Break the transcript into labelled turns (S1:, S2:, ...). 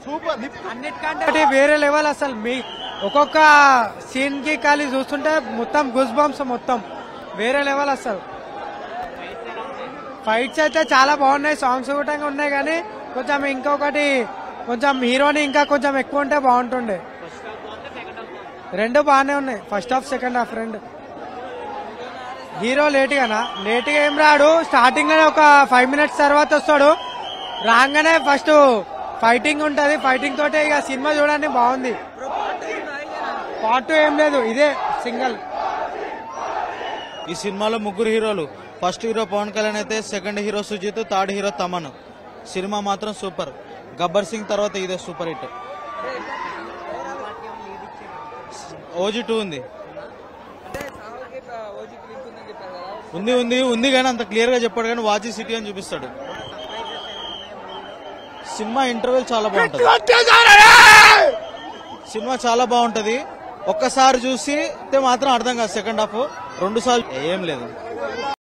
S1: Super
S2: అన్నిటికంటే వేరే level అసలు. మీ ఒక్కొక్క సీన్ కి ఖాళీ చూస్తుంటే మొత్తం గుస్ బంప్స్, మొత్తం వేరే లెవెల్ అసలు. ఫైట్స్ అయితే చాలా బాగున్నాయి, సాంగ్స్ కూడా ఉన్నాయి, కానీ కొంచెం ఇంకొకటి కొంచెం హీరోని ఇంకా కొంచెం ఎక్కువ ఉంటే బాగుంటుండే. రెండు బాగానే ఉన్నాయి, ఫస్ట్ హాఫ్ సెకండ్ హాఫ్ రెండు. హీరో లేట్గా ఏం రాడు, స్టార్టింగ్ లోనే ఒక 5 minutes తర్వాత వస్తాడు. రాగానే ఫస్ట్ ఫైటింగ్ ఉంటది, ఫైటింగ్ తోటే ఇక సినిమా చూడండి బాగుంది. పార్ట్ 2 ఏం లేదు, ఇదే సింగల్.
S3: ఈ సినిమాలో ముగ్గురు హీరోలు. ఫస్ట్ హీరో పవన్ కళ్యాణ్ అయితే, second hero Sujeeth, third hero Thaman. Cinema మాత్రం సూపర్. గబ్బర్ సింగ్ తర్వాత ఇదే సూపర్ హిట్. ఓజీ 2 ఉంది ఉంది ఉంది ఉంది కానీ అంత క్లియర్ గా చెప్పాడు, కానీ వాచి సిటీ అని చూపిస్తాడు. సినిమా ఇంటర్వెల్ చాలా బాగుంటది, సినిమా చాలా బాగుంటది. ఒక్కసారి చూసి మాత్రం అర్థం కాదు, సెకండ్ హాఫ్ 2 సార్లు ఏం లేదు.